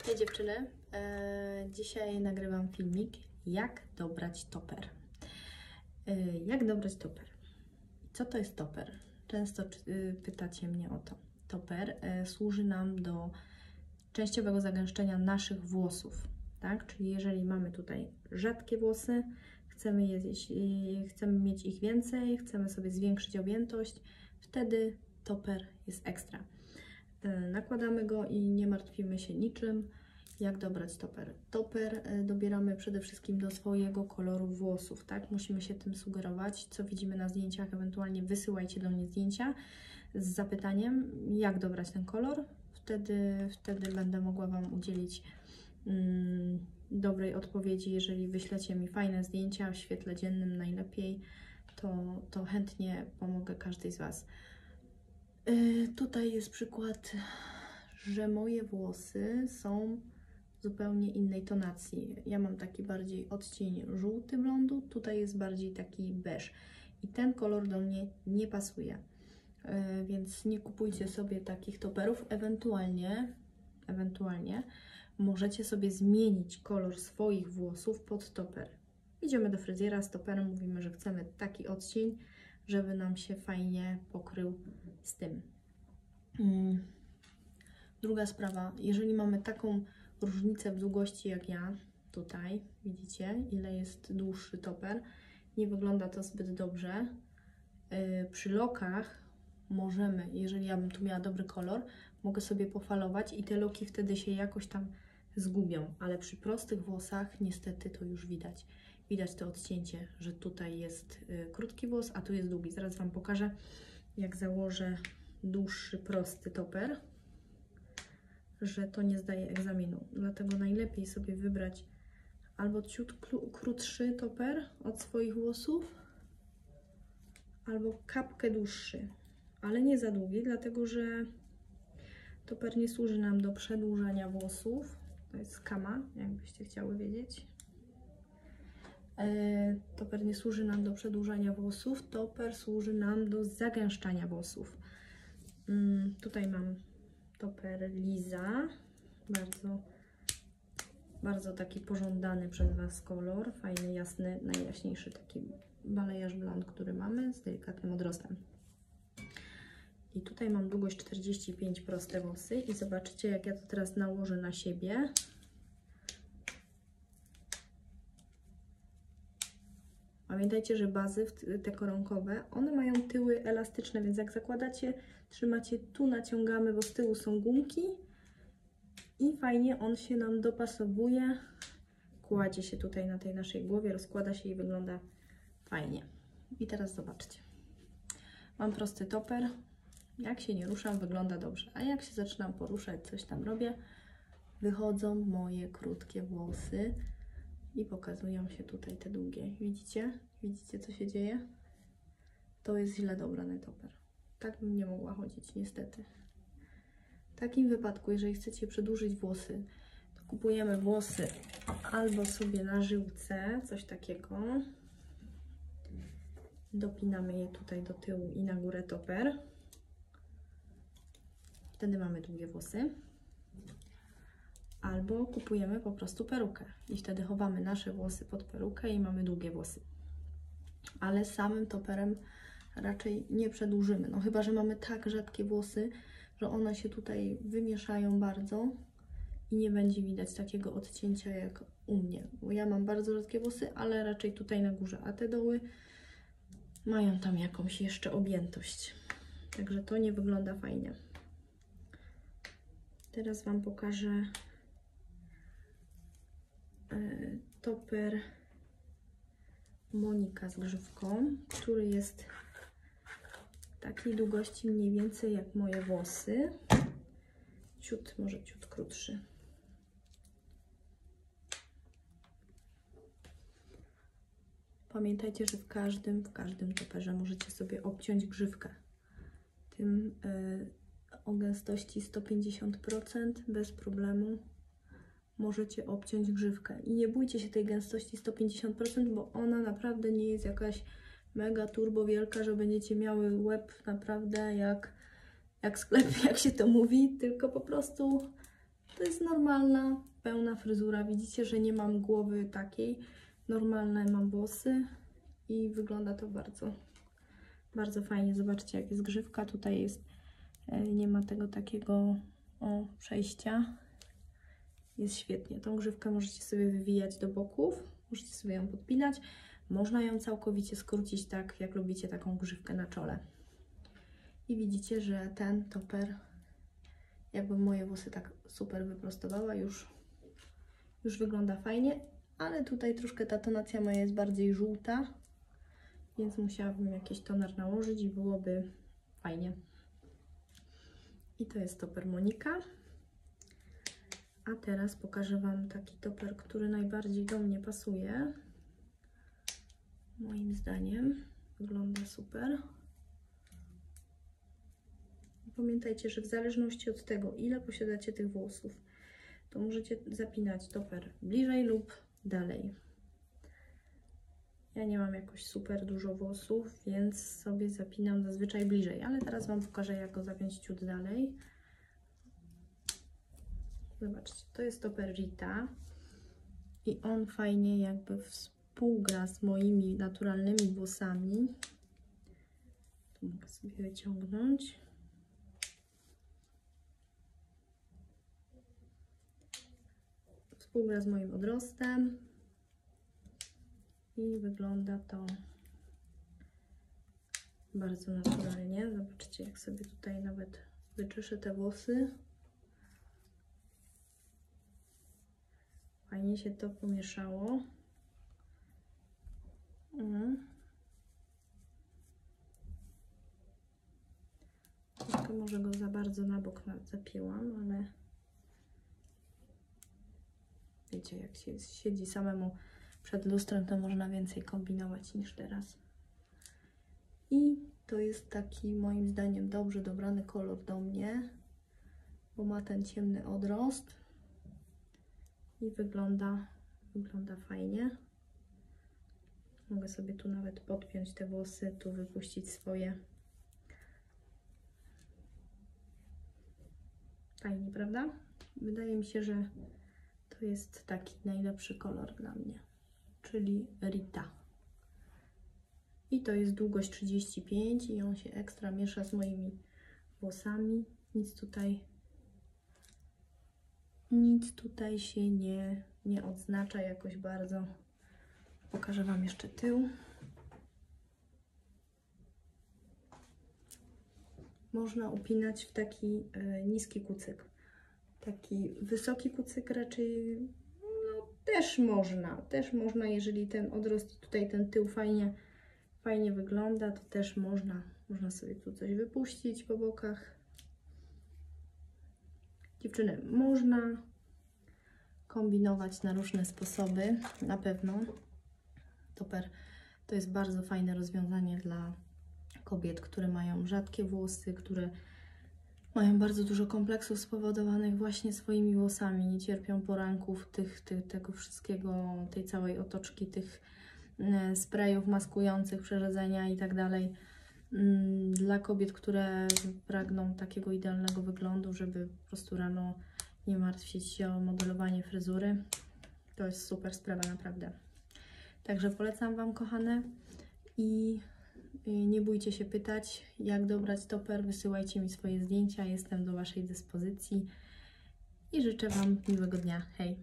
Hej dziewczyny, dzisiaj nagrywam filmik, jak dobrać toper. Jak dobrać toper? Co to jest toper? Często pytacie mnie o to. Toper służy nam do częściowego zagęszczenia naszych włosów, tak? Czyli jeżeli mamy tutaj rzadkie włosy, chcemy mieć ich więcej, chcemy sobie zwiększyć objętość, wtedy toper jest ekstra. Nakładamy go i nie martwimy się niczym. Jak dobrać toper? Toper dobieramy przede wszystkim do swojego koloru włosów, tak? Musimy się tym sugerować, co widzimy na zdjęciach, ewentualnie wysyłajcie do mnie zdjęcia z zapytaniem, jak dobrać ten kolor. Wtedy będę mogła Wam udzielić dobrej odpowiedzi. Jeżeli wyślecie mi fajne zdjęcia w świetle dziennym najlepiej, to chętnie pomogę każdej z Was. Tutaj jest przykład, że moje włosy są zupełnie innej tonacji. Ja mam taki bardziej odcień żółty blondu, tutaj jest bardziej taki beż. I ten kolor do mnie nie pasuje. Więc nie kupujcie sobie takich toperów. Ewentualnie możecie sobie zmienić kolor swoich włosów pod toper. Idziemy do fryzjera z toperem, mówimy, że chcemy taki odcień, żeby nam się fajnie pokrył z tym. Druga sprawa, jeżeli mamy taką różnicę w długości jak ja, tutaj widzicie, ile jest dłuższy toper, nie wygląda to zbyt dobrze. Przy lokach możemy, jeżeli ja bym tu miała dobry kolor, mogę sobie pofalować i te loki wtedy się jakoś tam zgubią, ale przy prostych włosach niestety to już widać. Widać to odcięcie, że tutaj jest krótki włos, a tu jest długi. Zaraz Wam pokażę, jak założę dłuższy, prosty toper, że to nie zdaje egzaminu. Dlatego najlepiej sobie wybrać albo ciut krótszy toper od swoich włosów, albo kapkę dłuższy, ale nie za długi, dlatego że toper nie służy nam do przedłużania włosów. To jest kama, jakbyście chciały wiedzieć. Toper nie służy nam do przedłużania włosów, toper służy nam do zagęszczania włosów. Tutaj mam toper Liza, bardzo taki pożądany przez Was kolor, fajny, jasny, najjaśniejszy taki balayaż blond, który mamy z delikatnym odrostem. I tutaj mam długość 45, proste włosy i zobaczycie, jak ja to teraz nałożę na siebie. Pamiętajcie, że bazy, te koronkowe, one mają tyły elastyczne, więc jak zakładacie, trzymacie, tu naciągamy, bo z tyłu są gumki i fajnie on się nam dopasowuje, kładzie się tutaj na tej naszej głowie, rozkłada się i wygląda fajnie. I teraz zobaczcie. Mam prosty toper, jak się nie ruszam, wygląda dobrze, a jak się zaczynam poruszać, coś tam robię, wychodzą moje krótkie włosy. I pokazują się tutaj te długie. Widzicie? Widzicie, co się dzieje? To jest źle dobrany toper. Tak bym nie mogła chodzić, niestety. W takim wypadku, jeżeli chcecie przedłużyć włosy, to kupujemy włosy albo sobie na żyłce, coś takiego. Dopinamy je tutaj do tyłu i na górę toper. Wtedy mamy długie włosy. Albo kupujemy po prostu perukę i wtedy chowamy nasze włosy pod perukę i mamy długie włosy. Ale samym toperem raczej nie przedłużymy. No chyba że mamy tak rzadkie włosy, że one się tutaj wymieszają bardzo i nie będzie widać takiego odcięcia jak u mnie. Bo ja mam bardzo rzadkie włosy, ale raczej tutaj na górze, a te doły mają tam jakąś jeszcze objętość. Także to nie wygląda fajnie. Teraz Wam pokażę toper Monika z grzywką, który jest takiej długości mniej więcej jak moje włosy. Może ciut krótszy. Pamiętajcie, że w każdym toperze możecie sobie obciąć grzywkę. Tym o gęstości 150% bez problemu możecie obciąć grzywkę. I nie bójcie się tej gęstości 150%, bo ona naprawdę nie jest jakaś mega turbo wielka, że będziecie miały łeb naprawdę jak sklep, jak się to mówi, tylko po prostu To jest normalna, pełna fryzura. Widzicie, że nie mam głowy takiej. Normalne mam włosy i wygląda to bardzo, bardzo fajnie. Zobaczcie, jak jest grzywka. Tutaj jest, nie ma tego takiego przejścia. Jest świetnie. Tą grzywkę możecie sobie wywijać do boków. Możecie sobie ją podpinać. Można ją całkowicie skrócić tak, jak lubicie taką grzywkę na czole. I widzicie, że ten toper, jakby moje włosy tak super wyprostowała, już wygląda fajnie, ale tutaj troszkę ta tonacja moja jest bardziej żółta, więc musiałabym jakiś toner nałożyć i byłoby fajnie. I to jest toper Monika. A teraz pokażę Wam taki toper, który najbardziej do mnie pasuje. Moim zdaniem wygląda super. Pamiętajcie, że w zależności od tego, ile posiadacie tych włosów, to możecie zapinać toper bliżej lub dalej. Ja nie mam jakoś super dużo włosów, więc sobie zapinam zazwyczaj bliżej, ale teraz Wam pokażę, jak go zapiąć ciut dalej. Zobaczcie, to jest toper Rita i on fajnie jakby współgra z moimi naturalnymi włosami. Tu mogę sobie wyciągnąć. Współgra z moim odrostem i wygląda to bardzo naturalnie. Zobaczcie, jak sobie tutaj nawet wyczeszę te włosy. Fajnie się to pomieszało. Troszkę może go za bardzo na bok zapięłam, ale wiecie, jak się siedzi samemu przed lustrem, to można więcej kombinować niż teraz. I to jest taki, moim zdaniem, dobrze dobrany kolor do mnie, bo ma ten ciemny odrost i wygląda fajnie. Mogę sobie tu nawet podpiąć te włosy, tu wypuścić swoje. Fajnie, prawda? Wydaje mi się, że to jest taki najlepszy kolor dla mnie, czyli Rita. I to jest długość 35 i on się ekstra miesza z moimi włosami. Nic tutaj się nie odznacza jakoś bardzo. Pokażę Wam jeszcze tył. Można upinać w taki niski kucyk. Taki wysoki kucyk raczej no, też można, jeżeli ten odrost tutaj ten tył fajnie wygląda, to też można sobie tu coś wypuścić po bokach. Dziewczyny, można kombinować na różne sposoby, na pewno. Toper to jest bardzo fajne rozwiązanie dla kobiet, które mają rzadkie włosy, które mają bardzo dużo kompleksów spowodowanych właśnie swoimi włosami, nie cierpią poranków, tego wszystkiego, tej całej otoczki, tych sprayów maskujących, przerzedzenia i tak dalej. Dla kobiet, które pragną takiego idealnego wyglądu, żeby po prostu rano nie martwić się o modelowanie fryzury, to jest super sprawa, naprawdę. Także polecam Wam, kochane, i nie bójcie się pytać, jak dobrać toper. Wysyłajcie mi swoje zdjęcia, jestem do Waszej dyspozycji i życzę Wam miłego dnia. Hej!